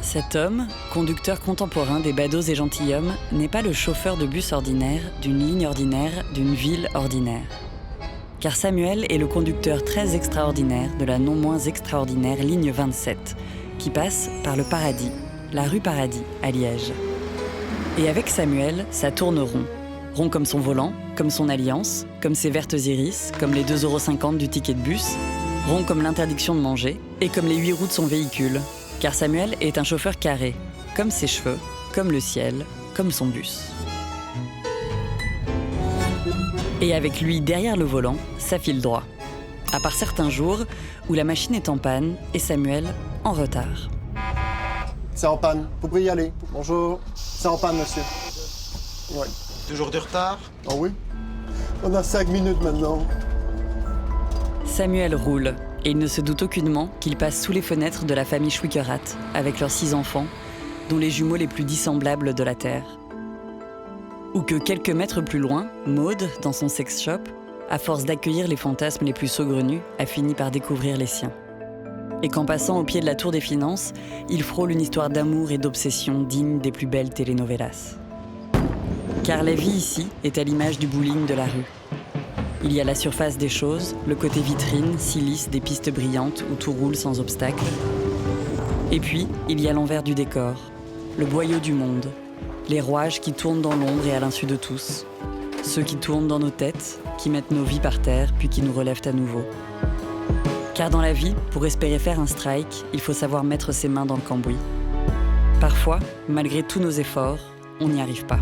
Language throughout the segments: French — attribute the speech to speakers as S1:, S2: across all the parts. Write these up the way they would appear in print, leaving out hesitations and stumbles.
S1: Cet homme, conducteur contemporain des badauds et gentilshommes, n'est pas le chauffeur de bus ordinaire, d'une ligne ordinaire, d'une ville ordinaire. Car Samuel est le conducteur très extraordinaire de la non moins extraordinaire ligne 27, qui passe par le Paradis, la rue Paradis, à Liège. Et avec Samuel, ça tourne rond. Rond comme son volant, comme son alliance, comme ses vertes iris, comme les 2,50 € du ticket de bus, rond comme l'interdiction de manger, et comme les 8 roues de son véhicule. Car Samuel est un chauffeur carré, comme ses cheveux, comme le ciel, comme son bus. Et avec lui derrière le volant, ça file droit. À part certains jours où la machine est en panne et Samuel en retard.
S2: C'est en panne, vous pouvez y aller. Bonjour. C'est en panne, monsieur. Oui.
S3: Toujours de retard?
S2: Ah oui? On a 5 minutes maintenant.
S1: Samuel roule. Et il ne se doute aucunement qu'il passe sous les fenêtres de la famille Schwickerath, avec leurs 6 enfants, dont les jumeaux les plus dissemblables de la Terre. Ou que quelques mètres plus loin, Maude, dans son sex shop, à force d'accueillir les fantasmes les plus saugrenus, a fini par découvrir les siens. Et qu'en passant au pied de la Tour des Finances, il frôle une histoire d'amour et d'obsession digne des plus belles telenovelas. Car la vie ici est à l'image du bowling de la rue. Il y a la surface des choses, le côté vitrine, si lisse des pistes brillantes où tout roule sans obstacle. Et puis, il y a l'envers du décor, le boyau du monde, les rouages qui tournent dans l'ombre et à l'insu de tous, ceux qui tournent dans nos têtes, qui mettent nos vies par terre puis qui nous relèvent à nouveau. Car dans la vie, pour espérer faire un strike, il faut savoir mettre ses mains dans le cambouis. Parfois, malgré tous nos efforts, on n'y arrive pas.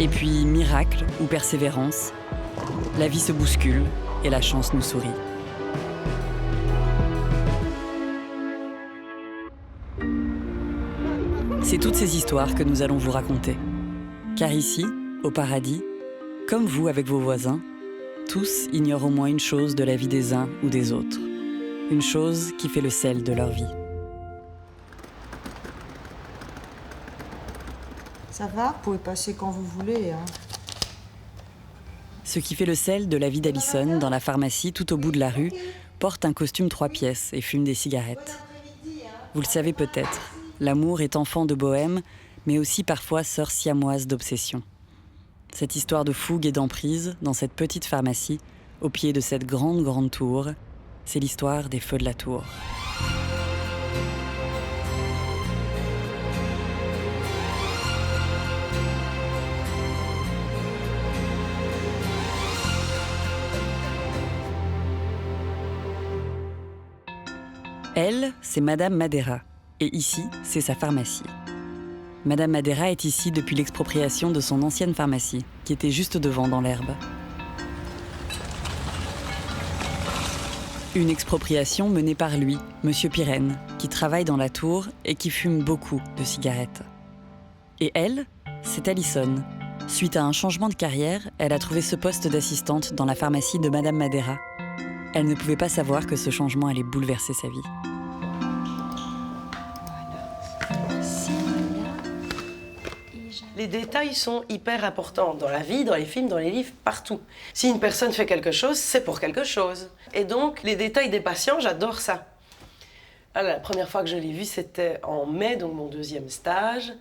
S1: Et puis, miracle ou persévérance, la vie se bouscule et la chance nous sourit. C'est toutes ces histoires que nous allons vous raconter. Car ici, au paradis, comme vous avec vos voisins, tous ignorent au moins une chose de la vie des uns ou des autres. Une chose qui fait le sel de leur vie.
S4: Ça va, vous pouvez passer quand vous voulez. Hein.
S1: Ce qui fait le sel de la vie d'Alison, dans la pharmacie tout au bout de la rue, porte un costume 3 pièces et fume des cigarettes. Vous le savez peut-être, l'amour est enfant de bohème, mais aussi parfois sœur siamoise d'obsession. Cette histoire de fougue et d'emprise, dans cette petite pharmacie, au pied de cette grande tour, c'est l'histoire des feux de la tour. Elle, c'est Madame Madera. Et ici, c'est sa pharmacie. Madame Madera est ici depuis l'expropriation de son ancienne pharmacie, qui était juste devant dans l'herbe. Une expropriation menée par lui, Monsieur Pirenne, qui travaille dans la tour et qui fume beaucoup de cigarettes. Et elle, c'est Alison. Suite à un changement de carrière, elle a trouvé ce poste d'assistante dans la pharmacie de Madame Madera. Elle ne pouvait pas savoir que ce changement allait bouleverser sa vie.
S5: Les détails sont hyper importants dans la vie, dans les films, dans les livres, partout. Si une personne fait quelque chose, c'est pour quelque chose. Et donc, les détails des patients, j'adore ça. Alors, la première fois que je l'ai vu, c'était en mai, donc mon 2e stage.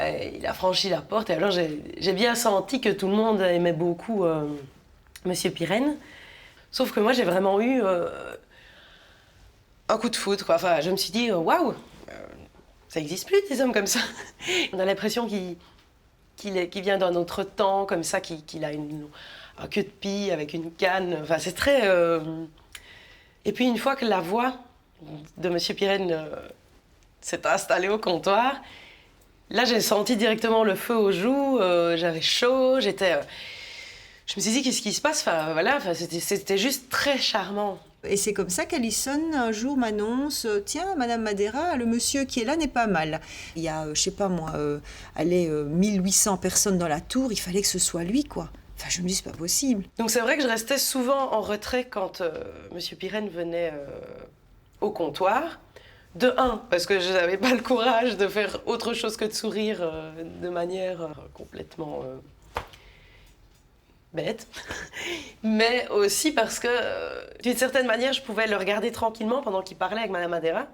S5: Il a franchi la porte et alors j'ai bien senti que tout le monde aimait beaucoup Monsieur Pirenne. Sauf que moi, j'ai vraiment eu un coup de foudre, quoi. Enfin, je me suis dit, waouh, ça n'existe plus, des hommes comme ça. On a l'impression qu'il vient d'un autre temps, comme ça, qu'il a un queue de pie avec une canne. Enfin, c'est très... Et puis, une fois que la voix de M. Pirenne s'est installée au comptoir, là, j'ai senti directement le feu aux joues, j'avais chaud, j'étais... Je me suis dit, qu'est-ce qui se passe? Enfin, voilà, c'était juste très charmant.
S4: Et c'est comme ça qu'Alison, un jour, m'annonce « Tiens, Madame Madeira, le monsieur qui est là n'est pas mal. Il y a, je sais pas moi, 1800 personnes dans la tour, il fallait que ce soit lui, quoi. » Enfin, je me dis, c'est pas possible.
S5: Donc c'est vrai que je restais souvent en retrait quand M. Pirenne venait au comptoir. De un, parce que je n'avais pas le courage de faire autre chose que de sourire de manière complètement bête. Mais aussi parce que, d'une certaine manière, je pouvais le regarder tranquillement pendant qu'il parlait avec Mme Madeira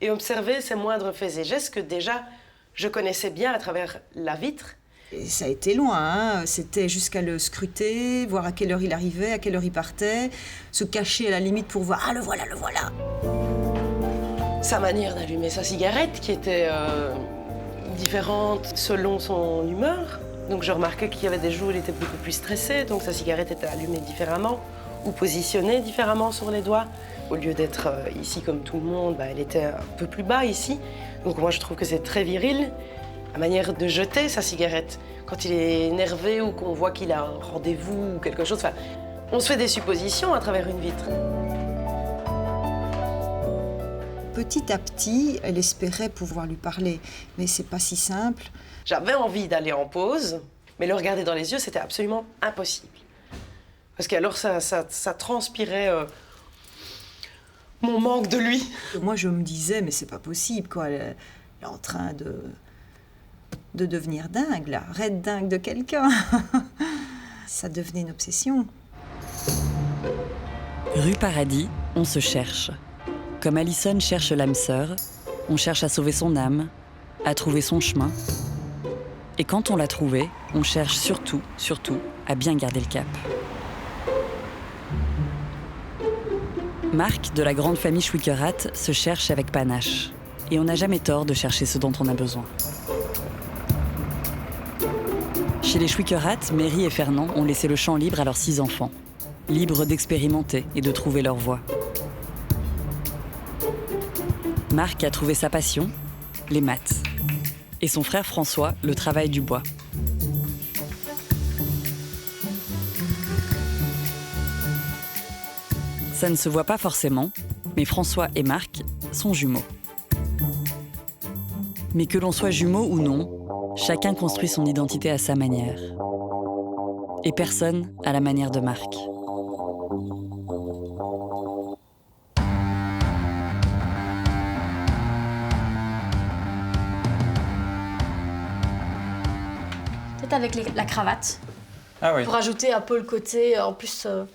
S5: et observer ses moindres faits et gestes que déjà je connaissais bien à travers la vitre.
S4: Et ça a été loin, hein. C'était jusqu'à le scruter, voir à quelle heure il arrivait, à quelle heure il partait, se cacher à la limite pour voir « Ah, le voilà, le voilà !»
S5: Sa manière d'allumer sa cigarette qui était différente selon son humeur. Donc je remarquais qu'il y avait des jours où il était beaucoup plus stressé, donc sa cigarette était allumée différemment ou positionnée différemment sur les doigts. Au lieu d'être ici comme tout le monde, elle était un peu plus bas ici. Donc moi je trouve que c'est très viril, la manière de jeter sa cigarette. Quand il est énervé ou qu'on voit qu'il a un rendez-vous ou quelque chose, enfin, on se fait des suppositions à travers une vitre.
S4: Petit à petit, elle espérait pouvoir lui parler, mais c'est pas si simple.
S5: J'avais envie d'aller en pause, mais le regarder dans les yeux, c'était absolument impossible. Parce qu'alors, ça transpirait mon manque de lui.
S4: Moi, je me disais, mais c'est pas possible, quoi. Elle est en train de devenir dingue, là. Raide dingue de quelqu'un. Ça devenait une obsession.
S1: Rue Paradis, on se cherche. Comme Alison cherche l'âme sœur, on cherche à sauver son âme, à trouver son chemin. Et quand on l'a trouvé, on cherche surtout, à bien garder le cap. Marc, de la grande famille Schwickerath, se cherche avec panache. Et on n'a jamais tort de chercher ce dont on a besoin. Chez les Schwickerath, Mary et Fernand ont laissé le champ libre à leurs 6 enfants, libres d'expérimenter et de trouver leur voie. Marc a trouvé sa passion, les maths. Et son frère François, le travail du bois. Ça ne se voit pas forcément, mais François et Marc sont jumeaux. Mais que l'on soit jumeaux ou non, chacun construit son identité à sa manière. Et personne à la manière de Marc.
S3: Avec la cravate,
S6: ah oui.
S3: Pour ajouter un peu le côté en plus un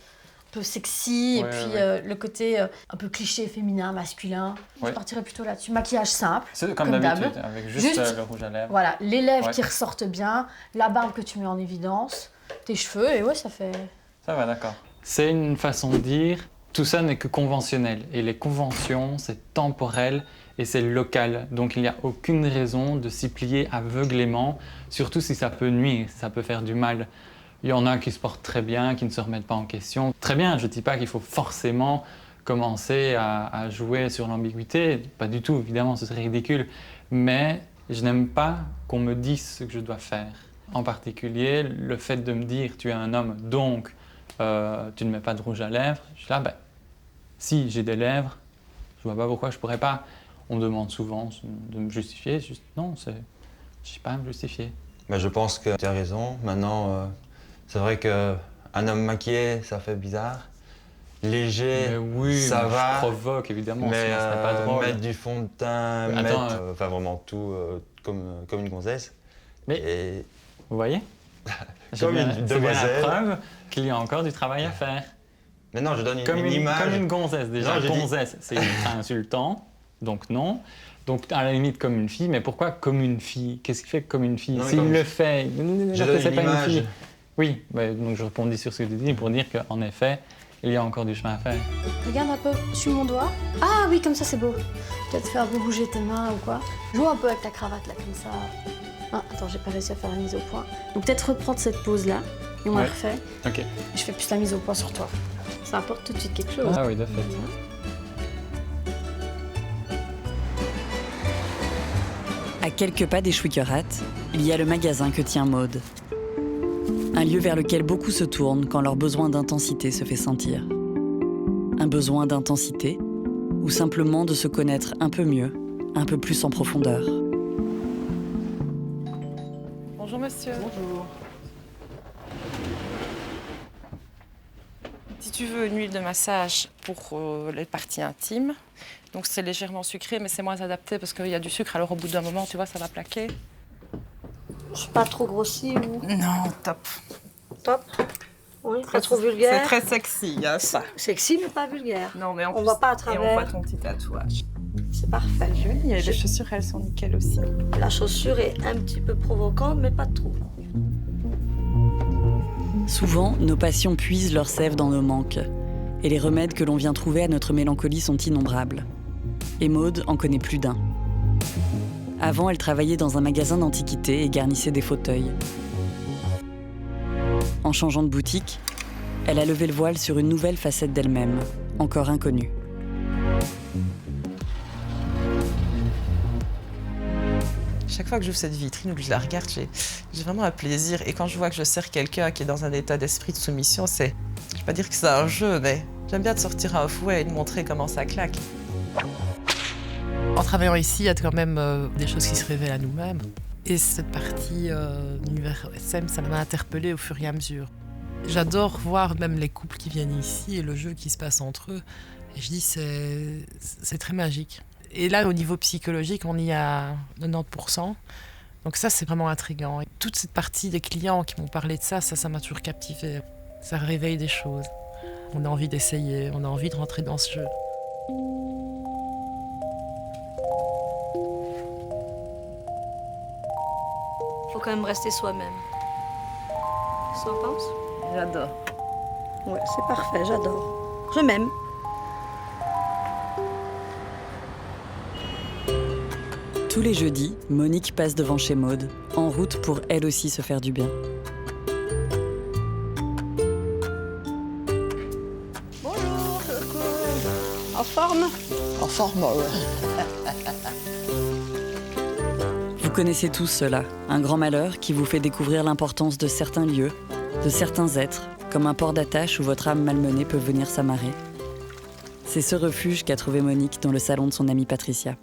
S3: peu sexy,
S6: Ouais,
S3: et puis
S6: ouais.
S3: Le côté un peu cliché féminin, masculin.
S6: Ouais.
S3: Je partirais plutôt là-dessus. Maquillage simple,
S6: C'est comme d'habitude, avec juste le rouge à lèvres.
S3: Voilà, les lèvres
S6: Ouais.
S3: qui ressortent bien, la barbe que tu mets en évidence, tes cheveux, et ouais, ça fait...
S6: Ça va, d'accord. C'est une façon de dire, tout ça n'est que conventionnel. Et les conventions, c'est temporel et c'est local. Donc il n'y a aucune raison de s'y plier aveuglément, surtout si ça peut nuire, ça peut faire du mal. Il y en a qui se portent très bien, qui ne se remettent pas en question. Très bien, je ne dis pas qu'il faut forcément commencer à jouer sur l'ambiguïté. Pas du tout, évidemment, ce serait ridicule. Mais je n'aime pas qu'on me dise ce que je dois faire. En particulier, le fait de me dire « tu es un homme, donc tu ne mets pas de rouge à lèvres », je suis là, si j'ai des lèvres, je ne vois pas pourquoi je ne pourrais pas. On me demande souvent de me justifier, juste non, je ne sais pas à me justifier.
S7: Je pense que tu as raison. Maintenant, c'est vrai qu'un homme maquillé, ça fait bizarre. Léger,
S6: mais oui,
S7: ça va.
S6: Je provoque évidemment,
S7: mais
S6: sinon ce n'est pas drôle.
S7: mettre du fond de teint,
S6: Mais attends,
S7: enfin vraiment tout comme une gonzesse.
S6: Mais
S7: Et
S6: vous voyez,
S7: Comme une
S6: c'est bien
S7: demoiselle.
S6: la preuve qu'il y a encore du travail à faire.
S7: mais non, je donne
S6: Comme
S7: une image.
S6: comme une gonzesse. Déjà,
S7: Non, j'ai dit-
S6: gonzesse, c'est insultant, donc non. Donc à la limite comme une fille, mais pourquoi comme une fille? Qu'est-ce qui fait comme une fille?
S7: Non, mais
S6: S'il
S7: comme
S6: le
S7: je-
S6: fait,
S7: Je
S6: alors que
S7: donne
S6: c'est
S7: une
S6: pas une
S7: image.
S6: fille. Oui, donc je répondis sur ce que tu dis pour dire qu'en effet, il y a encore du chemin à faire.
S3: Regarde un peu, suis mon doigt. Ah oui, comme ça c'est beau. Peut-être faire bouger tes mains ou quoi. Joue un peu avec ta cravate là, comme ça. Ah, attends, j'ai pas réussi à faire la mise au point. Donc peut-être reprendre cette pose là, et on la refait.
S6: Ok.
S3: Je fais plus la mise au point sur toi. Ça apporte tout de suite quelque chose.
S6: Ah oui, de fait.
S1: À quelques pas des Schwickerat, il y a le magasin que tient Maude. Un lieu vers lequel beaucoup se tournent quand leur besoin d'intensité se fait sentir. Un besoin d'intensité ou simplement de se connaître un peu mieux, un peu plus en profondeur.
S8: Bonjour monsieur.
S5: Bonjour.
S8: Si tu veux une huile de massage pour les parties intimes, donc c'est légèrement sucré, mais c'est moins adapté parce qu'il y a du sucre, alors au bout d'un moment, tu vois, ça va plaquer.
S3: Je suis pas trop grossie ou...
S8: Non, top.
S3: Top. Oui, pas trop vulgaire.
S8: C'est très sexy, hein, ça.
S3: Sexy, mais pas vulgaire.
S8: Non, mais
S3: On voit pas à travers.
S8: Et on voit ton petit tatouage.
S3: C'est parfait.
S8: Joli, et les chaussures, elles sont nickel aussi.
S3: La chaussure est un petit peu provocante, mais pas trop.
S1: Souvent, nos passions puisent leur sève dans nos manques. Et les remèdes que l'on vient trouver à notre mélancolie sont innombrables. Et Maude en connaît plus d'un. Avant, elle travaillait dans un magasin d'antiquités et garnissait des fauteuils. En changeant de boutique, elle a levé le voile sur une nouvelle facette d'elle-même, encore inconnue.
S8: Chaque fois que j'ouvre cette vitrine ou que je la regarde, j'ai vraiment un plaisir. Et quand je vois que je sers quelqu'un qui est dans un état d'esprit de soumission, je ne vais pas dire que c'est un jeu, mais j'aime bien de sortir un fouet et de montrer comment ça claque. En travaillant ici, il y a quand même des choses qui se révèlent à nous-mêmes. Et cette partie univers SM, ça m'a interpellée au fur et à mesure. J'adore voir même les couples qui viennent ici et le jeu qui se passe entre eux. Et je dis, c'est très magique. Et là, au niveau psychologique, on y a 90%. Donc ça, c'est vraiment intriguant. Et toute cette partie des clients qui m'ont parlé de ça m'a toujours captivée. Ça réveille des choses. On a envie d'essayer, on a envie de rentrer dans ce jeu.
S3: Faut quand même rester soi-même. Qu'est-ce que t'en penses?
S8: J'adore.
S3: Ouais, c'est parfait, j'adore. Je m'aime.
S1: Tous les jeudis, Monique passe devant chez Maude, en route pour elle aussi se faire du bien.
S3: Bonjour, en forme?
S9: En forme, ouais.
S1: Vous connaissez tous cela, un grand malheur qui vous fait découvrir l'importance de certains lieux, de certains êtres, comme un port d'attache où votre âme malmenée peut venir s'amarrer. C'est ce refuge qu'a trouvé Monique dans le salon de son amie Patricia.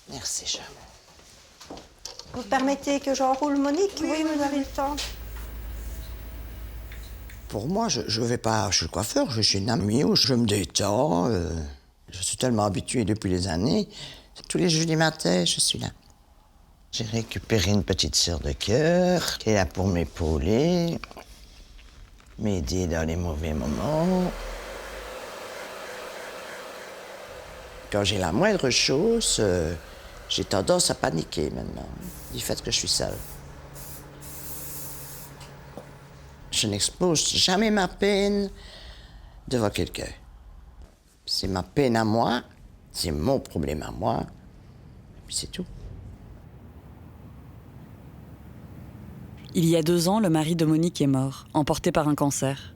S9: Merci, Jean.
S10: Vous permettez que j'enroule Monique? Oui, vous avez le temps.
S9: Pour moi, je vais pas chez le coiffeur, je suis une amie où je me détends. Je suis tellement habituée depuis des années. Tous les jeudis matins, je suis là. J'ai récupéré une petite sœur de cœur qui est là pour m'épauler, m'aider dans les mauvais moments. Quand j'ai la moindre chose, j'ai tendance à paniquer maintenant, du fait que je suis seule. Je n'expose jamais ma peine devant quelqu'un. C'est ma peine à moi, c'est mon problème à moi, et puis c'est tout.
S1: Il y a 2 ans, le mari de Monique est mort, emporté par un cancer.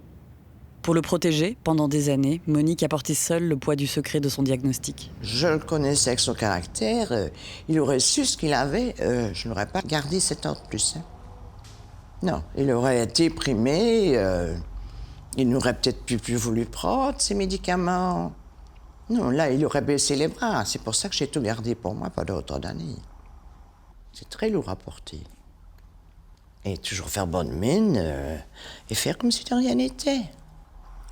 S1: Pour le protéger, pendant des années, Monique a porté seule le poids du secret de son diagnostic.
S9: Je le connaissais avec son caractère. Il aurait su ce qu'il avait. Je n'aurais pas gardé 7 ans de plus. Hein. Non, il aurait été déprimé. Il n'aurait peut-être plus voulu prendre ses médicaments. Non, là, il aurait baissé les bras. C'est pour ça que j'ai tout gardé pour moi pendant autant d'années. C'est très lourd à porter. Et toujours faire bonne mine et faire comme si de rien n'était.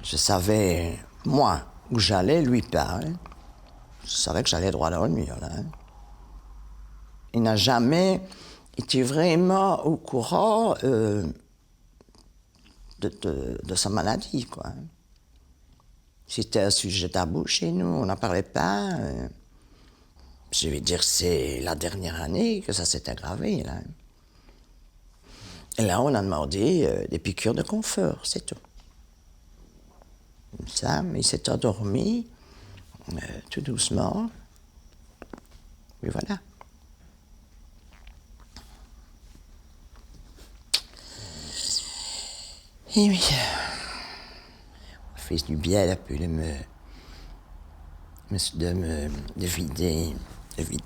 S9: Je savais, moi, où j'allais, lui pas. Hein. Je savais que j'allais droit dans le mur, là. Hein. Il n'a jamais été vraiment au courant de sa maladie, quoi. Hein. C'était un sujet tabou chez nous, on n'en parlait pas. Je vais dire, c'est la dernière année que ça s'est aggravé, là. Et là, on a demandé des piqûres de confort, c'est tout. comme ça, mais il s'est endormi, tout doucement. Et voilà. Et oui, on fait du bien un peu de vider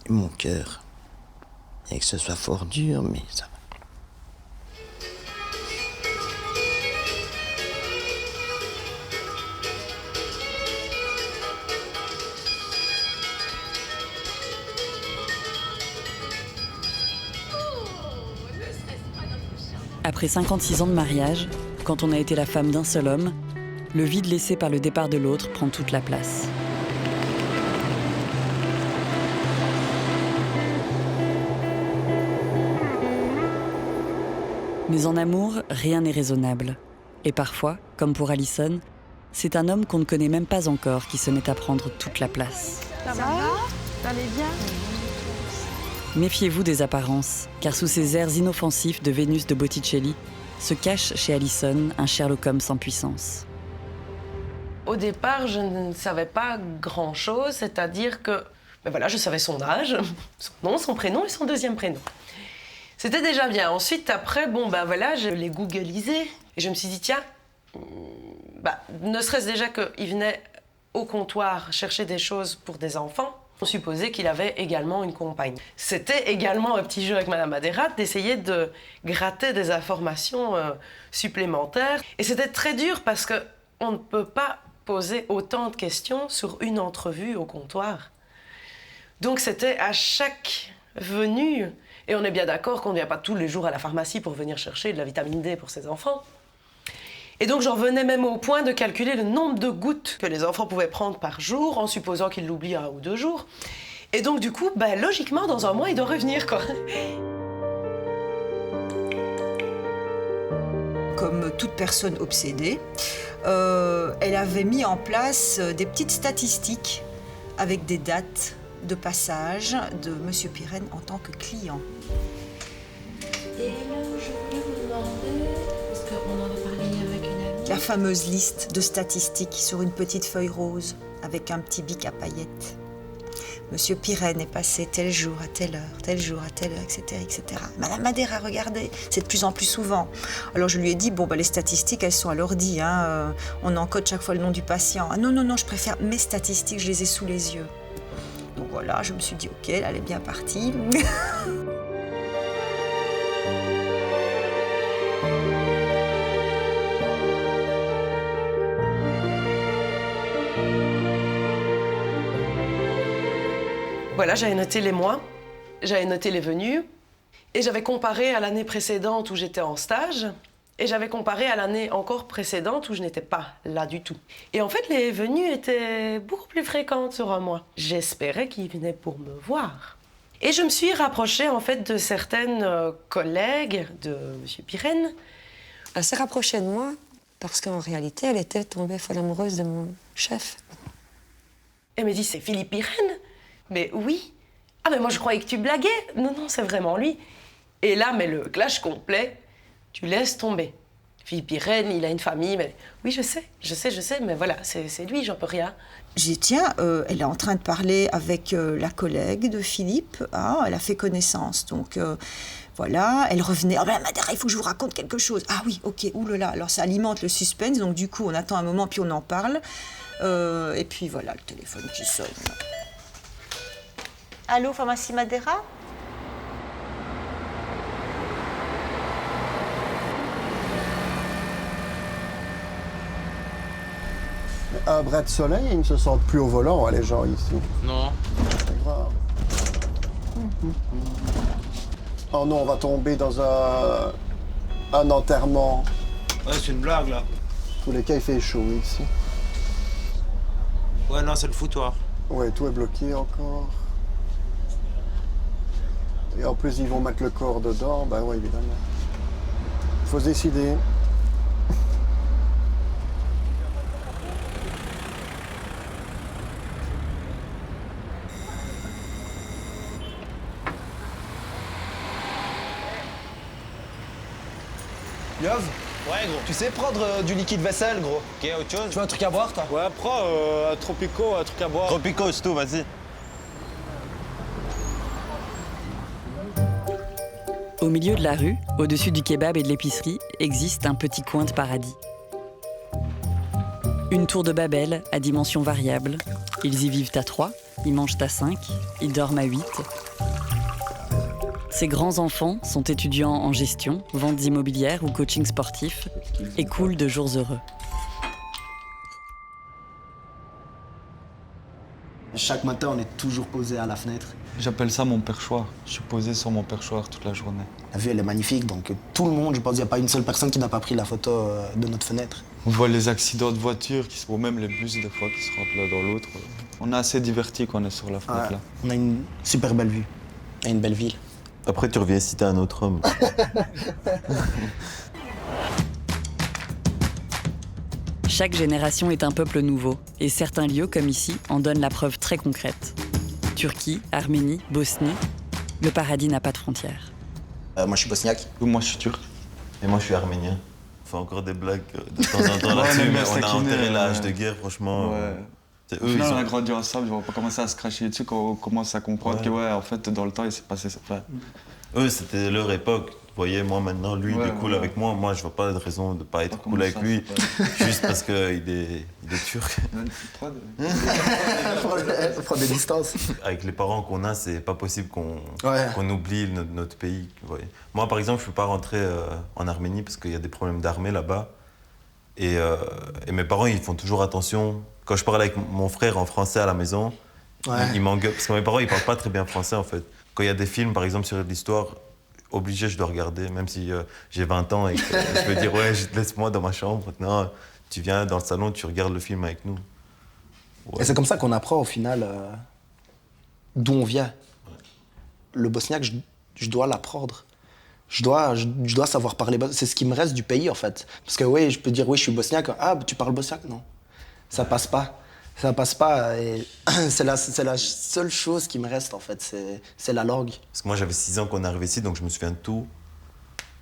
S9: mon cœur. Et que ce soit fort dur, mais ça va.
S1: Après 56 ans de mariage, quand on a été la femme d'un seul homme, le vide laissé par le départ de l'autre prend toute la place. Mais en amour, rien n'est raisonnable. Et parfois, comme pour Alison, c'est un homme qu'on ne connaît même pas encore qui se met à prendre toute la place.
S3: Ça va? T'allais bien?
S1: Méfiez-vous des apparences, car sous ces airs inoffensifs de Vénus de Botticelli se cache chez Alison un Sherlock Holmes sans puissance.
S5: Au départ, je ne savais pas grand-chose, c'est-à-dire que je savais son âge, son nom, son prénom et son deuxième prénom. C'était déjà bien. Ensuite, après, je l'ai googlisé et je me suis dit, tiens, ne serait-ce déjà qu'il venait au comptoir chercher des choses pour des enfants, on supposait qu'il avait également une compagne. C'était également un petit jeu avec Madame Madera d'essayer de gratter des informations supplémentaires. Et c'était très dur parce qu'on ne peut pas poser autant de questions sur une entrevue au comptoir. Donc c'était à chaque venue, et on est bien d'accord qu'on ne vient pas tous les jours à la pharmacie pour venir chercher de la vitamine D pour ses enfants. Et donc j'en venais même au point de calculer le nombre de gouttes que les enfants pouvaient prendre par jour, en supposant qu'ils l'oublient 1 ou 2 jours. Et donc du coup, logiquement, dans un mois, il doit revenir, quoi.
S4: Comme toute personne obsédée, elle avait mis en place des petites statistiques avec des dates de passage de M. Pirenne en tant que client.
S11: Et là, je voulais vous demander, parce qu'on en a parlé avec une amie.
S4: La fameuse liste de statistiques sur une petite feuille rose avec un petit bic à paillettes. Monsieur Pirenne est passé tel jour à telle heure, tel jour à telle heure, etc., etc. Madame Madera, regardez, c'est de plus en plus souvent. Alors je lui ai dit, les statistiques, elles sont à l'ordi, on encode chaque fois le nom du patient. Ah, non, je préfère mes statistiques, je les ai sous les yeux. Donc voilà, je me suis dit, ok, elle est bien partie.
S5: Voilà, j'avais noté les mois, j'avais noté les venues, et j'avais comparé à l'année précédente où j'étais en stage, et j'avais comparé à l'année encore précédente où je n'étais pas là du tout. Et en fait, les venues étaient beaucoup plus fréquentes sur un mois. J'espérais qu'ils venaient pour me voir. Et je me suis rapprochée en fait de certaines collègues de M. Pirenne.
S11: Elle s'est rapprochée de moi parce qu'en réalité, elle était tombée folle amoureuse de mon chef.
S5: Elle me dit, c'est Philippe Pirenne? Mais oui. Ah, mais moi, je croyais que tu blaguais. Non, c'est vraiment lui. Et là, mais le clash complet, tu laisses tomber. Philippe Pirenne, il a une famille, mais... Oui, je sais, mais voilà, c'est lui, j'en peux rien.
S4: J'ai dit, tiens, elle est en train de parler avec la collègue de Philippe. Ah, elle a fait connaissance, donc... Voilà, elle revenait. Oh, Madame Madera, il faut que je vous raconte quelque chose. Ah oui, ok, oulala. Alors ça alimente le suspense, donc du coup, on attend un moment, puis on en parle. Et puis voilà, le téléphone qui sonne.
S10: Allô, pharmacie Madera?
S2: Un bras de soleil, ils ne se sentent plus au volant, les gens ici.
S6: Non.
S2: C'est grave. Oh non, on va tomber dans un enterrement.
S12: Ouais, c'est une blague, là.
S2: Tous les cas, il fait chaud ici.
S12: Ouais, non, c'est le foutoir.
S2: Ouais, tout est bloqué encore. Et en plus, ils vont mettre le corps dedans. Ben oui, évidemment. Il faut se décider.
S12: Yov, Ouais, gros.
S2: Tu sais prendre du liquide vaisselle, gros?
S12: Ok, autre chose?
S2: Tu veux un truc à boire, toi?
S12: Ouais, prends un Tropico, un truc à boire.
S7: Tropico, c'est tout, vas-y.
S1: Au milieu de la rue, au-dessus du kebab et de l'épicerie, existe un petit coin de paradis. Une tour de Babel à dimensions variables. Ils y vivent à 3, ils mangent à 5, ils dorment à 8. Ces grands-enfants sont étudiants en gestion, ventes immobilières ou coaching sportif et coulent de jours heureux.
S2: Chaque matin, on est toujours posé à la fenêtre.
S13: J'appelle ça mon perchoir. Je suis posé sur mon perchoir toute la journée.
S2: La vue, elle est magnifique, donc tout le monde, je pense, il n'y a pas une seule personne qui n'a pas pris la photo de notre fenêtre.
S13: On voit les accidents de voiture, ou même les bus des fois qui se rentrent l'un dans l'autre. On est assez divertis quand on est sur la fenêtre là.
S2: On a une super belle vue et une belle ville.
S7: Après, tu reviens citer un autre homme.
S1: Chaque génération est un peuple nouveau, et certains lieux, comme ici, en donnent la preuve très concrète. Turquie, Arménie, Bosnie, le paradis n'a pas de frontières.
S2: Moi, je suis bosniaque.
S13: Moi, je suis turc.
S7: Et moi, je suis arménien. On fait encore des blagues de temps en temps là-dessus, mais on a enterré l'âge de guerre, franchement.
S13: Ouais. Au final, on a grandi ensemble, on va pas commencer à se cracher dessus quand on commence à comprendre que, ouais, en fait, dans le temps, il s'est passé ça.
S7: Eux, c'était leur époque. Vous voyez, moi maintenant, lui, il est cool avec moi. Moi, je vois pas de raison de pas être cool avec lui, juste parce qu'il est turc.
S2: Prendre des distances.
S7: Avec les parents qu'on a, c'est pas possible qu'on oublie notre pays. Vous voyez. Moi, par exemple, je peux pas rentrer en Arménie parce qu'il y a des problèmes d'armée là-bas. Et mes parents, ils font toujours attention. Quand je parle avec mon frère en français à la maison, ils m'engueulent. Parce que mes parents, ils parlent pas très bien français, en fait. Quand il y a des films, par exemple, sur l'histoire, obligé, je dois regarder, même si j'ai 20 ans et que je peux dire, ouais, laisse-moi dans ma chambre. Non, tu viens dans le salon, tu regardes le film avec nous. Ouais.
S2: Et c'est comme ça qu'on apprend, au final, d'où on vient. Le bosniaque, je dois l'apprendre. Je dois savoir parler. C'est ce qui me reste du pays, en fait. Parce que, oui, je peux dire, oui, je suis bosniaque. Ah, tu parles bosniaque? Non. Ça passe pas. Ça passe pas. Et c'est la seule chose qui me reste, en fait. C'est la langue.
S7: Parce que moi, j'avais 6 ans quand on est arrivé ici, donc je me souviens de tout.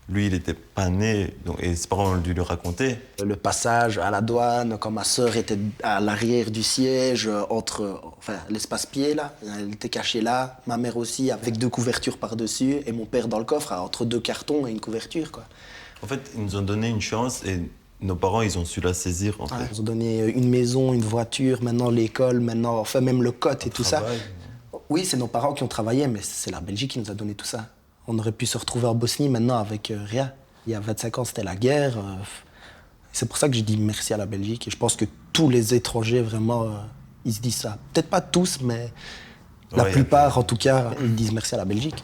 S7: Lui, il était pas né, et ses parents ont dû lui raconter.
S2: Le passage à la douane, quand ma sœur était à l'arrière du siège, l'espace-pied, là, elle était cachée là. Ma mère aussi, avec 2 couvertures par-dessus, et mon père dans le coffre, entre 2 cartons et une couverture, quoi.
S7: En fait, ils nous ont donné une chance, et nos parents, ils ont su la saisir, en fait.
S2: Ils nous ont donné une maison, une voiture, maintenant l'école, même le cote et tout ça. Oui, c'est nos parents qui ont travaillé, mais c'est la Belgique qui nous a donné tout ça. On aurait pu se retrouver en Bosnie maintenant avec rien. Il y a 25 ans, c'était la guerre. C'est pour ça que je dis merci à la Belgique. Et je pense que tous les étrangers, vraiment, ils se disent ça. Peut-être pas tous, mais la plupart, en tout cas, ils disent merci à la Belgique.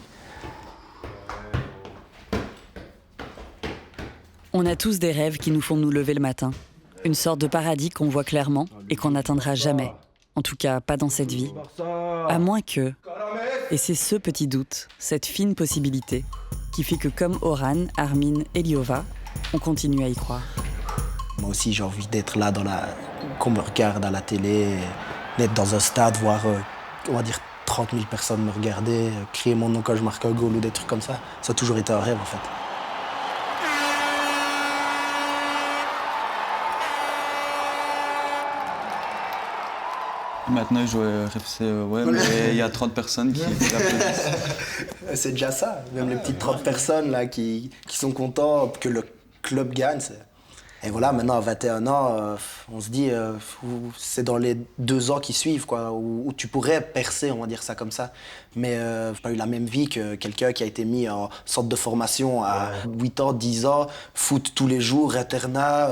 S1: On a tous des rêves qui nous font nous lever le matin. Une sorte de paradis qu'on voit clairement et qu'on n'atteindra jamais. En tout cas, pas dans cette vie. À moins que... Et c'est ce petit doute, cette fine possibilité, qui fait que comme Oran, Armin et Liova, on continue à y croire.
S2: Moi aussi, j'ai envie d'être là, qu'on me regarde à la télé, d'être dans un stade, voir, on va dire, 30 000 personnes me regarder, crier mon nom quand je marque un goal ou des trucs comme ça. Ça a toujours été un rêve, en fait.
S13: Maintenant, je joue à RFC, mais il y a 30 personnes qui applaudissent.
S2: C'est déjà ça, même les petites 30 personnes là, qui sont contents que le club gagne. Et voilà, maintenant à 21 ans, on se dit, c'est dans les 2 ans qui suivent, quoi, où tu pourrais percer, on va dire ça comme ça. Mais j'ai pas eu la même vie que quelqu'un qui a été mis en centre de formation à 8 ans, 10 ans, foot tous les jours, internat,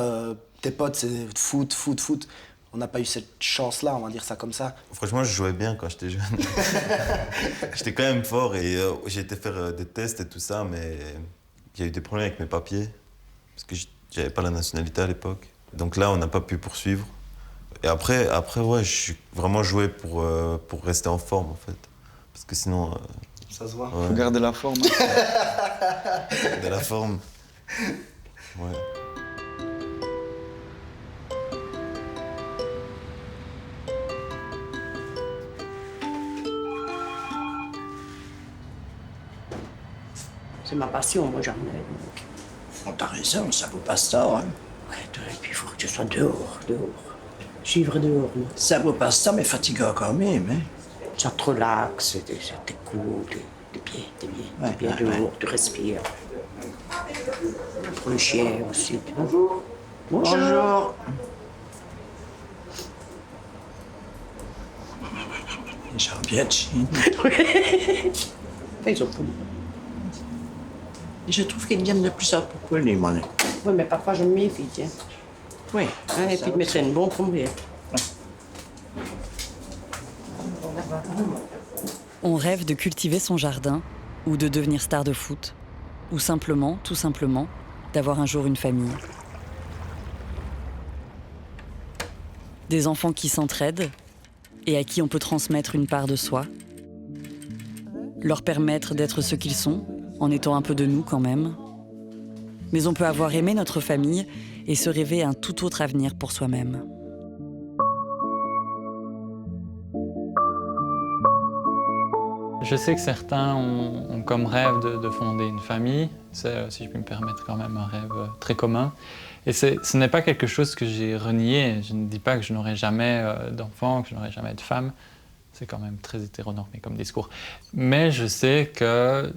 S2: tes potes, c'est foot. On n'a pas eu cette chance-là, on va dire ça comme ça.
S7: Franchement, je jouais bien quand j'étais jeune. J'étais quand même fort et j'ai été faire des tests et tout ça, mais il y a eu des problèmes avec mes papiers, parce que j'avais pas la nationalité à l'époque. Donc là, on n'a pas pu poursuivre. Et après ouais, je suis vraiment joué pour rester en forme, en fait. Parce que sinon...
S2: ça se voit.
S13: Faut garder la forme.
S7: Garder la forme. Ouais.
S9: C'est ma passion, moi, j'en ai. Oh, t'as raison, ça vaut pas ça, hein.
S14: Ouais, et puis il faut que tu sois dehors. Suivre dehors. Non.
S9: Ça vaut pas ça, mais fatigant quand même, hein.
S14: Ça te relaxe, t'es cool, t'es bien dehors, tu respires. Pour le chien aussi. Bonjour.
S9: Bonjour. J'ai bien de chien.
S14: Ils ont poli.
S9: Je trouve qu'ils viennent de plus en plus polis, moi.
S14: Oui, mais parfois je me méfie, tiens.
S9: Oui.
S14: Hein, et puis de mettre une bonne combien.
S1: On rêve de cultiver son jardin, ou de devenir star de foot, ou simplement, tout simplement, d'avoir un jour une famille. Des enfants qui s'entraident et à qui on peut transmettre une part de soi. Leur permettre d'être ce qu'ils sont, en étant un peu de nous quand même. Mais on peut avoir aimé notre famille et se rêver un tout autre avenir pour soi-même.
S6: Je sais que certains ont comme rêve de fonder une famille. C'est, si je puis me permettre, quand même un rêve très commun. Et ce n'est pas quelque chose que j'ai renié. Je ne dis pas que je n'aurai jamais d'enfants, que je n'aurai jamais de femme. C'est quand même très hétéronormé comme discours. Mais je sais que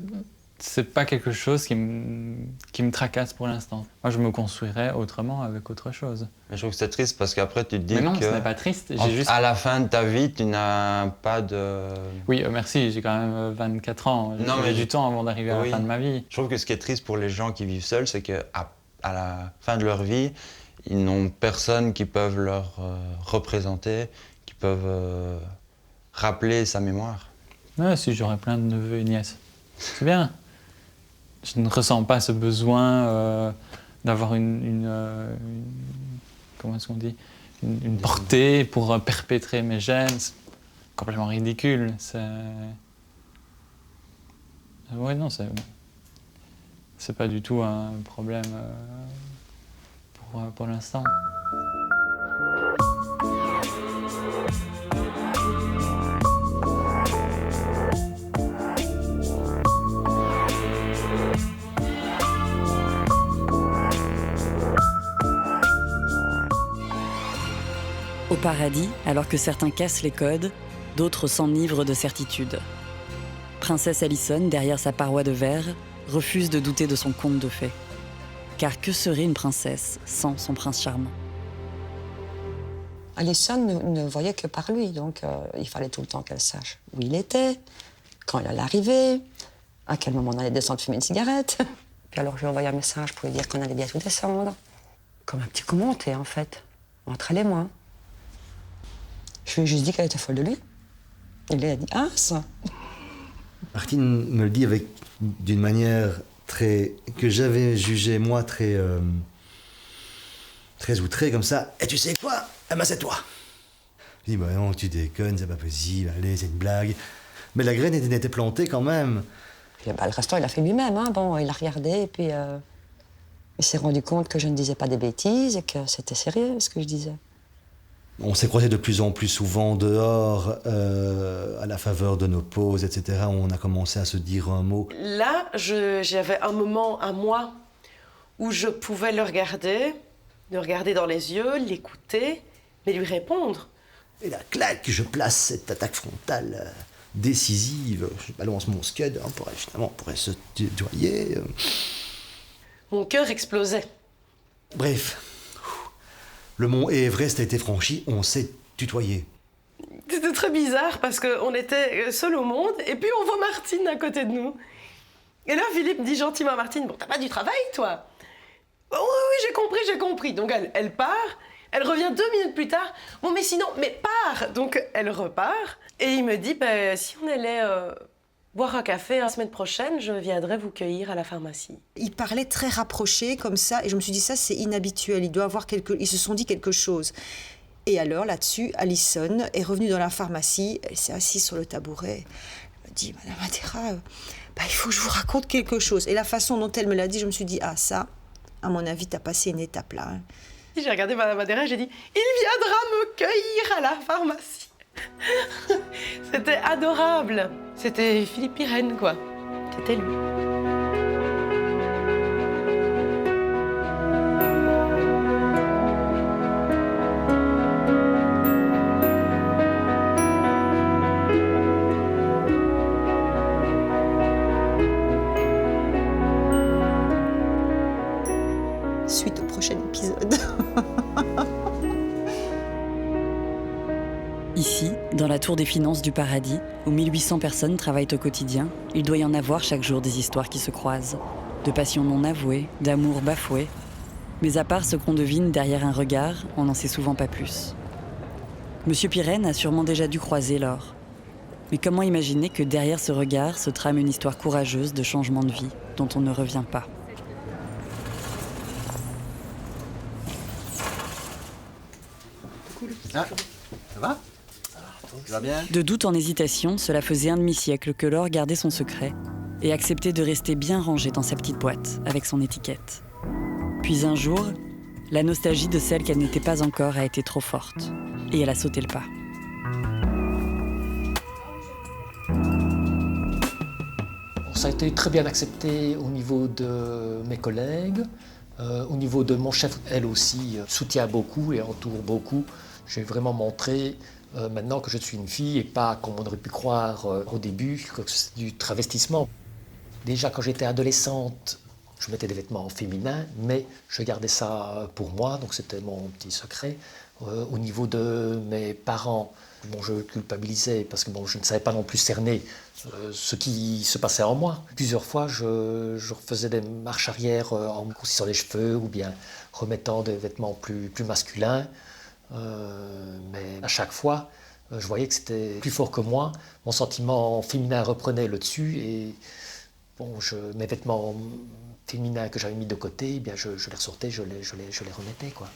S6: c'est pas quelque chose qui me tracasse pour l'instant. Moi, je me construirais autrement, avec autre chose.
S15: Mais je trouve que c'est triste parce qu'après, tu te dis
S6: mais non,
S15: que...
S6: ce n'est pas triste.
S15: À la fin de ta vie, tu n'as pas de...
S6: Oui, merci, j'ai quand même 24 ans.
S15: Non, mais
S6: j'ai du temps avant d'arriver à la fin de ma vie.
S15: Je trouve que ce qui est triste pour les gens qui vivent seuls, c'est qu'à la fin de leur vie, ils n'ont personne qui peuvent leur représenter, qui peuvent rappeler sa mémoire.
S6: Ouais, si j'aurais plein de neveux et nièces, c'est bien. Je ne ressens pas ce besoin d'avoir comment est-ce qu'on dit, une portée pour perpétrer mes gènes. C'est complètement ridicule. Ouais, non, c'est pas du tout un problème pour l'instant.
S1: Au paradis, alors que certains cassent les codes, d'autres s'enivrent de certitude. Princesse Alison, derrière sa paroi de verre, refuse de douter de son conte de fées. Car que serait une princesse sans son prince charmant?
S16: Alison ne voyait que par lui, donc il fallait tout le temps qu'elle sache où il était, quand il allait arriver, à quel moment on allait descendre fumer une cigarette. Puis alors je lui ai envoyé un message pour lui dire qu'on allait bientôt descendre. Comme un petit commentaire, en fait, entre elle et moi. Je lui ai juste dit qu'elle était folle de lui. Il a dit « Ah, ça !»
S17: Martine me le dit d'une manière que j'avais jugée, moi, très outrée, comme ça. « Et tu sais quoi? Eh ben, c'est toi !» Je dis « Bah non, tu déconnes, c'est pas possible, allez, c'est une blague. » Mais la graine était plantée quand même.
S16: Puis, le restant, il a fait lui-même. Hein. Bon, il a regardé et puis il s'est rendu compte que je ne disais pas des bêtises et que c'était sérieux, ce que je disais.
S17: On s'est croisés de plus en plus souvent dehors, à la faveur de nos pauses, etc. On a commencé à se dire un mot.
S5: Là, j'avais un moment à moi où je pouvais le regarder dans les yeux, l'écouter, mais lui répondre.
S17: Et là, clac, je place cette attaque frontale décisive. Je balance mon scud on pourrait se tutoyer.
S5: Mon cœur explosait.
S17: Bref. Le mont Everest a été franchi, on s'est tutoyé.
S5: C'était très bizarre parce qu'on était seuls au monde et puis on voit Martine à côté de nous. Et là, Philippe dit gentiment à Martine, « Bon, t'as pas du travail, toi ?»« Oui, j'ai compris. » Donc elle part, elle revient 2 minutes plus tard. « Bon, mais sinon, pars !» Donc elle repart et il me dit, « Si on allait boire un café la semaine prochaine, je viendrai vous cueillir à la pharmacie. »
S4: Ils parlaient très rapprochés comme ça et je me suis dit ça c'est inhabituel, ils se sont dit quelque chose. Et alors là-dessus, Alison est revenue dans la pharmacie, elle s'est assise sur le tabouret, elle me dit « Madame Madera, il faut que je vous raconte quelque chose. » Et la façon dont elle me l'a dit, je me suis dit « Ah ça, à mon avis, t'as passé une étape là. Hein. »
S5: J'ai regardé Madame Madera et j'ai dit « Il viendra me cueillir à la pharmacie. » C'était adorable. C'était Philippe Pirenne, quoi. C'était lui.
S1: la tour des finances du paradis, où 1800 personnes travaillent au quotidien, il doit y en avoir chaque jour des histoires qui se croisent. De passions non avouées, d'amour bafoué. Mais à part ce qu'on devine derrière un regard, on n'en sait souvent pas plus. Monsieur Pirenne a sûrement déjà dû croiser Laure. Mais comment imaginer que derrière ce regard se trame une histoire courageuse de changement de vie, dont on ne revient pas?
S17: Ah, ça va? Tu vas bien?
S1: De doute en hésitation, cela faisait un demi-siècle que Laure gardait son secret et acceptait de rester bien rangée dans sa petite boîte, avec son étiquette. Puis un jour, la nostalgie de celle qu'elle n'était pas encore a été trop forte, et elle a sauté le pas.
S18: Ça a été très bien accepté au niveau de mes collègues, au niveau de mon chef, elle aussi soutient beaucoup et entoure beaucoup. J'ai vraiment montré maintenant que je suis une fille et pas comme on aurait pu croire au début, que c'est du travestissement. Déjà quand j'étais adolescente, je mettais des vêtements féminins, mais je gardais ça pour moi, donc c'était mon petit secret. Au niveau de mes parents, bon, je culpabilisais parce que bon, je ne savais pas non plus cerner ce qui se passait en moi. Plusieurs fois, je faisais des marches arrière en me coursant les cheveux ou bien remettant des vêtements plus masculins. Mais à chaque fois, je voyais que c'était plus fort que moi. Mon sentiment féminin reprenait le dessus et bon, mes vêtements féminins que j'avais mis de côté, eh bien je les ressortais, je les remettais, quoi.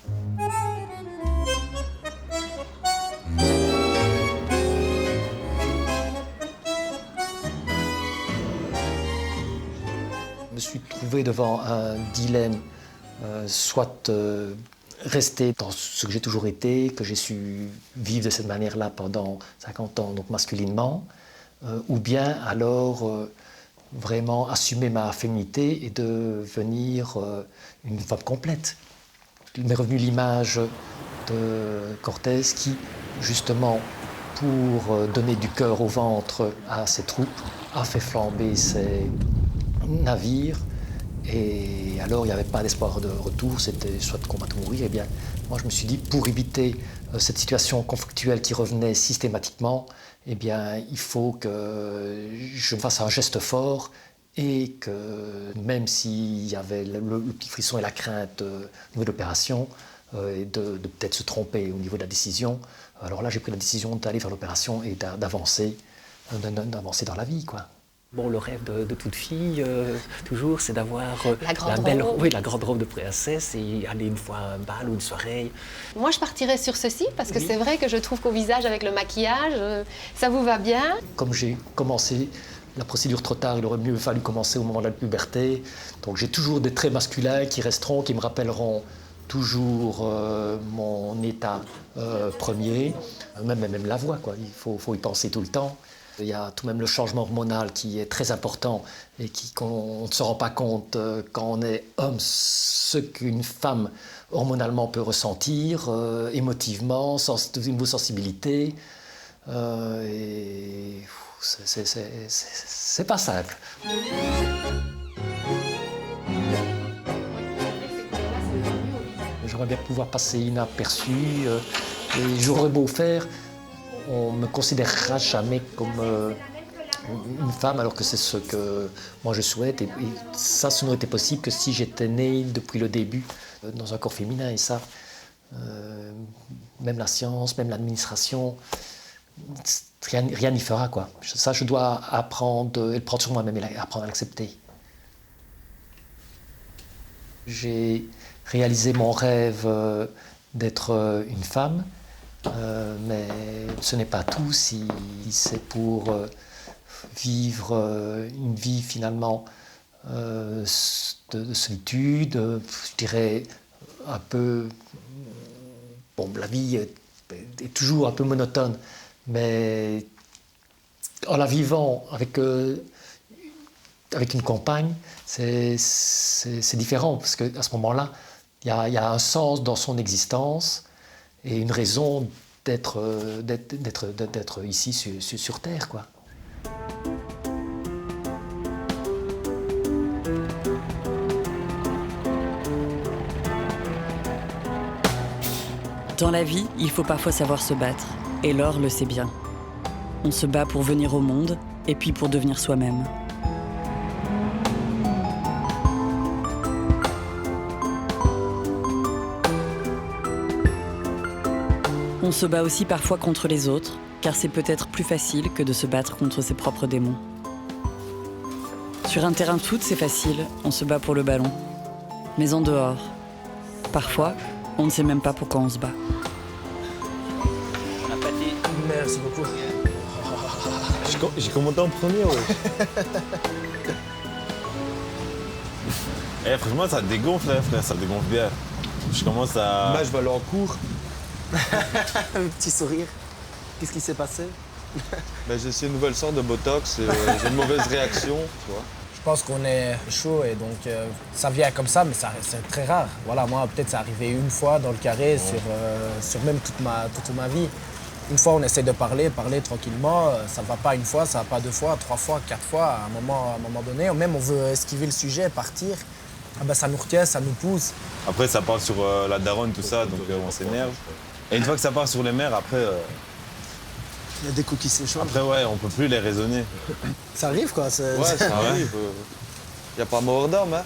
S18: Je me suis trouvé devant un dilemme, soit rester dans ce que j'ai toujours été, que j'ai su vivre de cette manière-là pendant 50 ans, donc masculinement, ou bien alors vraiment assumer ma féminité et devenir une femme complète. Il m'est revenu l'image de Cortés qui, justement, pour donner du cœur au ventre à ses troupes, a fait flamber ses navires. Et alors, il n'y avait pas d'espoir de retour, c'était soit de combattre ou mourir. Eh bien, moi, je me suis dit, pour éviter cette situation conflictuelle qui revenait systématiquement, eh bien, il faut que je fasse un geste fort et que même s'il y avait le petit frisson et la crainte au niveau de l'opération, et de peut-être se tromper au niveau de la décision, alors là, j'ai pris la décision d'aller vers l'opération et d'avancer dans la vie, quoi.
S19: Bon, le rêve de toute fille, toujours, c'est d'avoir
S3: la
S19: grande robe de princesse et aller une fois à un bal ou une soirée.
S3: Moi, je partirais sur ceci, parce que c'est vrai que je trouve qu'au visage, avec le maquillage, ça vous va bien.
S18: Comme j'ai commencé la procédure trop tard, il aurait mieux fallu commencer au moment de la puberté. Donc j'ai toujours des traits masculins qui resteront, qui me rappelleront toujours mon état premier, même la voix, quoi. Il faut y penser tout le temps. Il y a tout de même le changement hormonal qui est très important et qu'on ne se rend pas compte quand on est homme, ce qu'une femme hormonalement peut ressentir, émotivement, au niveau sensibilité. Et c'est pas simple. J'aimerais bien pouvoir passer inaperçu et j'aurais beau faire. On ne me considérera jamais comme une femme, alors que c'est ce que moi je souhaite. Et ça, ce n'aurait été possible que si j'étais née depuis le début dans un corps féminin. Et ça, même la science, même l'administration, rien n'y fera, quoi. Ça, je dois apprendre, et le prendre sur moi-même et apprendre à l'accepter. J'ai réalisé mon rêve d'être une femme. Mais ce n'est pas tout si c'est pour vivre une vie finalement de solitude, je dirais un peu... Bon, la vie est toujours un peu monotone, mais en la vivant avec une compagne, c'est différent, parce qu'à ce moment-là, il y a un sens dans son existence, et une raison d'être ici sur Terre, quoi.
S1: Dans la vie, il faut parfois savoir se battre, et Laure le sait bien. On se bat pour venir au monde et puis pour devenir soi-même. On se bat aussi parfois contre les autres, car c'est peut-être plus facile que de se battre contre ses propres démons. Sur un terrain de foot, c'est facile, on se bat pour le ballon. Mais en dehors, parfois, on ne sait même pas pourquoi on se bat.
S19: Merci beaucoup.
S12: J'ai commenté en premier, ouais.
S7: Franchement, ça dégonfle, frère, ça dégonfle bien. Je commence à...
S13: Là, je vais aller en cours.
S2: Un petit sourire. Qu'est-ce qui s'est passé?
S13: J'ai essayé une nouvelle sorte de Botox et j'ai une mauvaise réaction, tu vois.
S19: Je pense qu'on est chaud et donc ça vient comme ça, mais c'est très rare. Voilà, moi, peut-être c'est arrivé une fois dans le carré sur même toute ma vie. Une fois, on essaie de parler tranquillement. Ça ne va pas une fois, ça ne va pas 2 fois, 3 fois, 4 fois à un moment donné. Ou même on veut esquiver le sujet, partir. Ça nous retient, ça nous pousse.
S7: Après, ça part sur la daronne, tout ça, donc on s'énerve. Et une fois que ça part sur les mères, après...
S2: Il y a des coups qui s'échangent.
S7: Après, ouais, on peut plus les raisonner.
S2: Ça arrive, quoi.
S13: Ouais, ça arrive. Il n'y a pas mort d'homme, hein.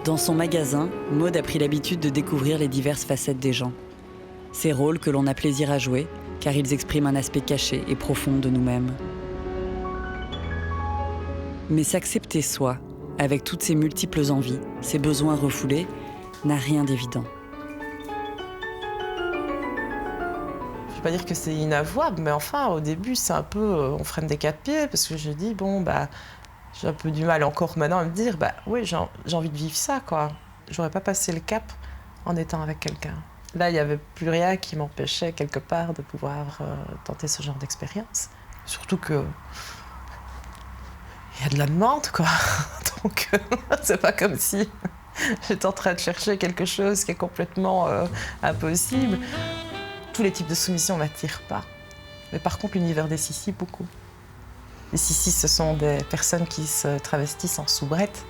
S1: Dans son magasin, Maud a pris l'habitude de découvrir les diverses facettes des gens. Ces rôles que l'on a plaisir à jouer, car ils expriment un aspect caché et profond de nous-mêmes. Mais s'accepter soi, avec toutes ses multiples envies, ses besoins refoulés, n'a rien d'évident.
S8: Je ne vais pas dire que c'est inavouable, mais enfin, au début, c'est un peu... on freine des 4 pieds, parce que je dis, j'ai un peu du mal encore maintenant à me dire, oui, j'ai envie de vivre ça, quoi. J'aurais pas passé le cap en étant avec quelqu'un. Là, il n'y avait plus rien qui m'empêchait, quelque part, de pouvoir tenter ce genre d'expérience. Surtout que... il y a de la demande, quoi. Donc, c'est pas comme si j'étais en train de chercher quelque chose qui est complètement impossible. Tous les types de soumission ne m'attirent pas. Mais par contre, l'univers des sissis, beaucoup. Les sissis, ce sont des personnes qui se travestissent en soubrettes.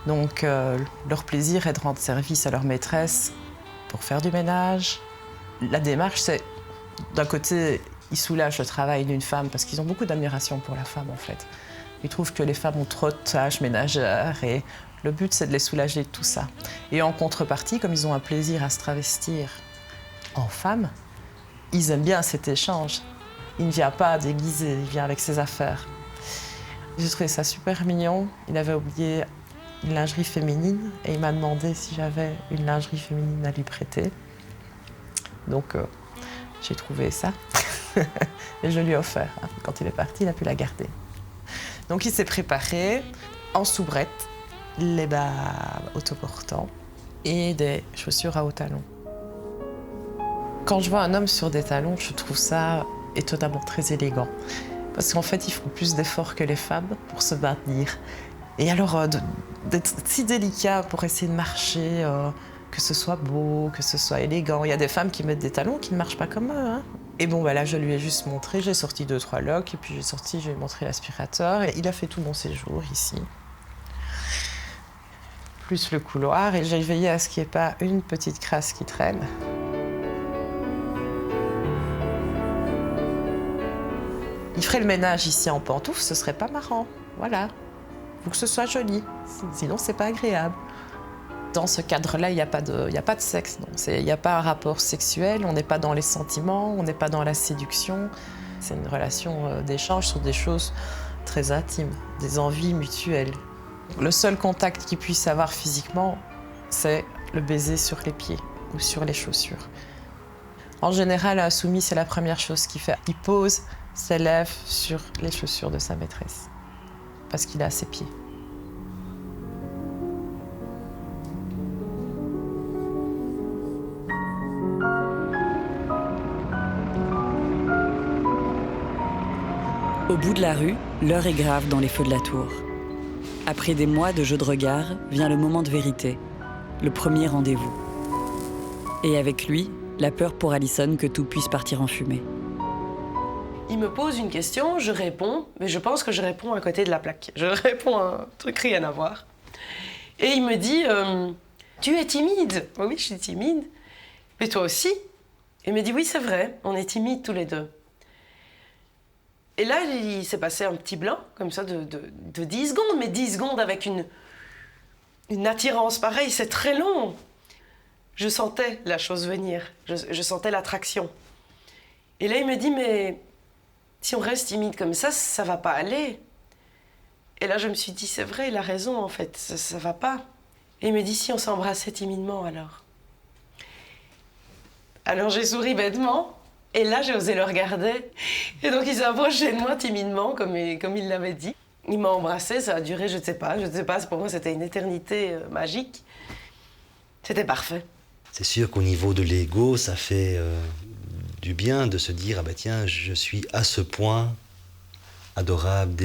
S8: Donc, leur plaisir est de rendre service à leur maîtresse pour faire du ménage. La démarche, c'est, d'un côté, ils soulagent le travail d'une femme parce qu'ils ont beaucoup d'admiration pour la femme, en fait. Ils trouvent que les femmes ont trop de tâches ménagères et le but, c'est de les soulager de tout ça. Et en contrepartie, comme ils ont un plaisir à se travestir en femme, ils aiment bien cet échange. Il ne vient pas déguisé, il vient avec ses affaires. J'ai trouvé ça super mignon. Il avait oublié une lingerie féminine et il m'a demandé si j'avais une lingerie féminine à lui prêter. Donc, j'ai trouvé ça et je lui ai offert. Quand il est parti, il a pu la garder. Donc, il s'est préparé en soubrette, les bas autoportants et des chaussures à hauts talons. Quand je vois un homme sur des talons, je trouve ça étonnamment très élégant. Parce qu'en fait, ils font plus d'efforts que les femmes pour se maintenir. Et alors, d'être si délicat pour essayer de marcher, que ce soit beau, que ce soit élégant. Il y a des femmes qui mettent des talons qui ne marchent pas comme eux. Hein. Et bon, là, je lui ai juste montré, j'ai sorti 2-3 locks, et puis je lui ai montré l'aspirateur. Et il a fait tout mon séjour ici. Plus le couloir, et j'ai veillé à ce qu'il n'y ait pas une petite crasse qui traîne. Il ferait le ménage ici en pantoufles, ce serait pas marrant. Voilà. Il faut que ce soit joli, sinon c'est pas agréable. Dans ce cadre-là, il n'y a pas de sexe. Il n'y a pas un rapport sexuel, on n'est pas dans les sentiments, on n'est pas dans la séduction. C'est une relation d'échange sur des choses très intimes, des envies mutuelles. Le seul contact qu'il puisse avoir physiquement, c'est le baiser sur les pieds ou sur les chaussures. En général, un soumis, c'est la première chose qu'il fait. Il pose ses lèvres sur les chaussures de sa maîtresse, parce qu'il est à ses pieds.
S1: Au bout de la rue, l'heure est grave dans les feux de la tour. Après des mois de jeux de regard, vient le moment de vérité, le premier rendez-vous. Et avec lui, la peur pour Alison que tout puisse partir en fumée.
S5: Il me pose une question, je réponds, mais je pense que je réponds à côté de la plaque. Je réponds à un truc rien à voir. Et il me dit tu es timide. Oui, je suis timide. Mais toi aussi. Il me dit oui, c'est vrai, on est timides tous les deux. Et là, il s'est passé un petit blanc, comme ça, de 10 secondes. Mais 10 secondes avec une attirance pareille, c'est très long. Je sentais la chose venir, je sentais l'attraction. Et là, il me dit, mais si on reste timide comme ça va pas aller. Et là, je me suis dit, c'est vrai, il a raison, en fait, ça va pas. Et il me dit, si on s'embrassait timidement, alors. Alors, j'ai souri bêtement, et là, j'ai osé le regarder. Et donc, il s'est approché de moi timidement, comme il l'avait dit. Il m'a embrassé, ça a duré, je ne sais pas, pour moi, c'était une éternité magique. C'était parfait.
S17: C'est sûr qu'au niveau de l'ego, ça fait du bien de se dire, ah bah tiens, je suis à ce point adorable,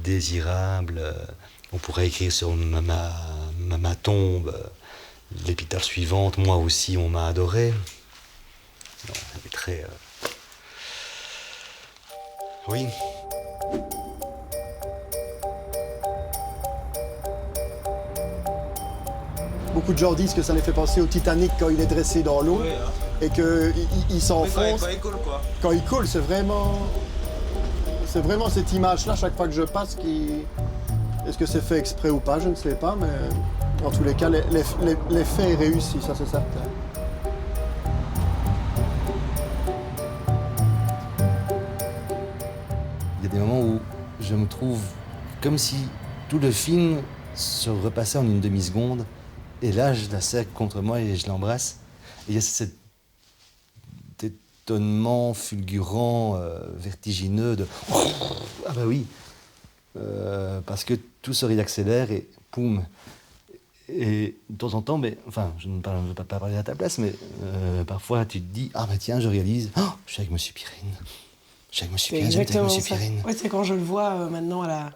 S17: désirable. On pourrait écrire sur ma tombe l'épitaphe suivante, moi aussi on m'a adoré. Non, elle est très... Oui.
S20: Beaucoup de gens disent que ça les fait penser au Titanic quand il est dressé dans l'eau et qu'il s'enfonce.
S13: Quand il coule, quoi.
S20: Quand il coule, c'est vraiment cette image-là, chaque fois que je passe, qui... Est-ce que c'est fait exprès ou pas, je ne sais pas, mais en tous les cas, l'effet est réussi, ça c'est certain.
S17: Il y a des moments où je me trouve comme si tout le film se repassait en une demi-seconde. Et là, je la serre contre moi et je l'embrasse. Et il y a cet étonnement fulgurant, vertigineux de... Ah bah oui, parce que tout se réaccélère et poum. Et de temps en temps, mais, enfin, je ne veux pas parler à ta place, mais parfois tu te dis, ah bah tiens, je réalise, oh, je suis avec Monsieur Pirenne. Je suis avec Monsieur Pirenne, j'habite avec Monsieur Pirenne.
S5: Ouais, c'est quand je le vois maintenant à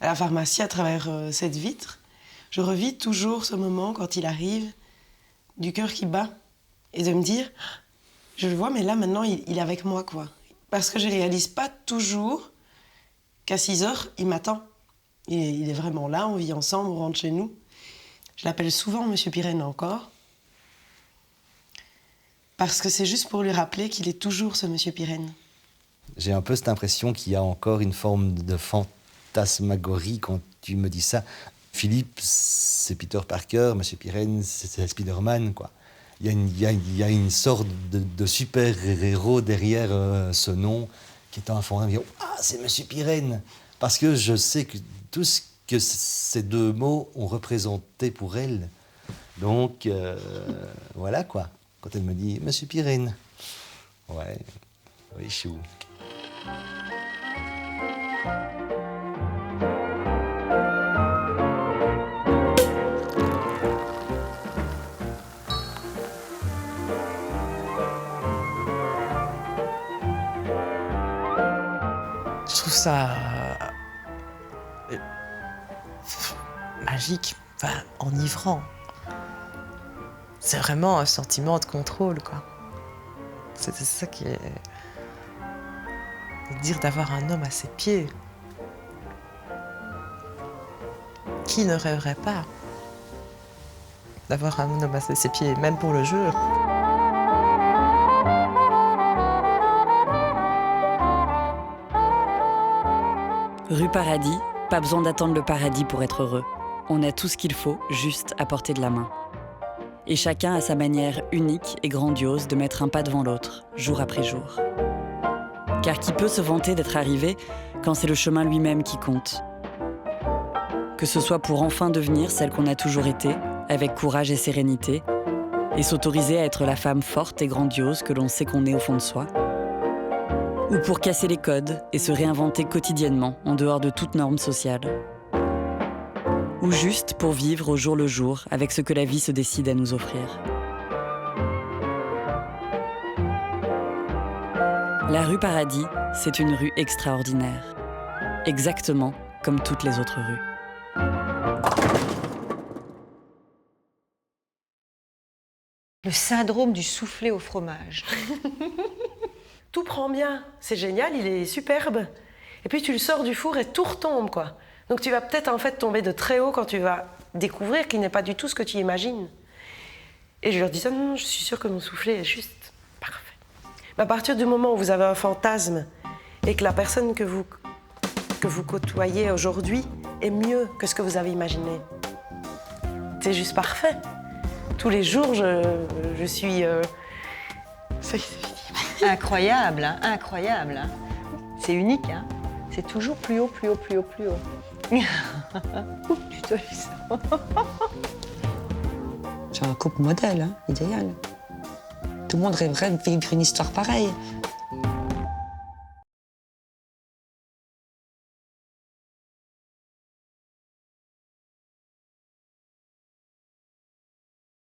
S5: la pharmacie à travers cette vitre. Je revis toujours ce moment quand il arrive, du cœur qui bat, et de me dire, je le vois, mais là, maintenant, il est avec moi, quoi. Parce que je réalise pas toujours qu'à 6 heures, il m'attend. Il est vraiment là, on vit ensemble, on rentre chez nous. Je l'appelle souvent Monsieur Pirenne encore, parce que c'est juste pour lui rappeler qu'il est toujours ce Monsieur Pirenne.
S17: J'ai un peu cette impression qu'il y a encore une forme de fantasmagorie quand tu me dis ça. Philippe, c'est Peter Parker, Monsieur Pirenne, c'est Spider-Man, quoi. Il y a une sorte de super-héros derrière ce nom qui est un fond. Ah, c'est Monsieur Pirenne. Parce que je sais que tout ce que ces deux mots ont représenté pour elle. Donc, voilà, quoi. Quand elle me dit Monsieur Pirenne. Ouais, oui, chou.
S8: Je trouve ça magique, enfin enivrant. C'est vraiment un sentiment de contrôle, quoi. C'est ça qui est... Dire d'avoir un homme à ses pieds. Qui ne rêverait pas d'avoir un homme à ses pieds, même pour le jeu?
S1: Rue Paradis, pas besoin d'attendre le paradis pour être heureux. On a tout ce qu'il faut, juste à portée de la main. Et chacun a sa manière unique et grandiose de mettre un pas devant l'autre, jour après jour. Car qui peut se vanter d'être arrivé quand c'est le chemin lui-même qui compte? Que ce soit pour enfin devenir celle qu'on a toujours été, avec courage et sérénité, et s'autoriser à être la femme forte et grandiose que l'on sait qu'on est au fond de soi, ou pour casser les codes et se réinventer quotidiennement en dehors de toute norme sociale, ou juste pour vivre au jour le jour avec ce que la vie se décide à nous offrir. La rue Paradis, c'est une rue extraordinaire, exactement comme toutes les autres rues.
S4: Le syndrome du soufflé au fromage.
S5: Tout prend bien, c'est génial, il est superbe. Et puis tu le sors du four et tout retombe, quoi. Donc tu vas peut-être en fait tomber de très haut quand tu vas découvrir qu'il n'est pas du tout ce que tu imagines. Et je leur disais, non, je suis sûre que mon soufflé est juste parfait. Mais à partir du moment où vous avez un fantasme et que la personne que vous côtoyez aujourd'hui est mieux que ce que vous avez imaginé, c'est juste parfait. Tous les jours, je suis...
S4: Incroyable, hein, incroyable. Hein. C'est unique, hein. C'est toujours plus haut, plus haut, plus haut, plus haut. Tu dois vu ça.
S16: C'est un couple modèle, hein, idéal. Tout le monde rêverait de vivre une histoire pareille.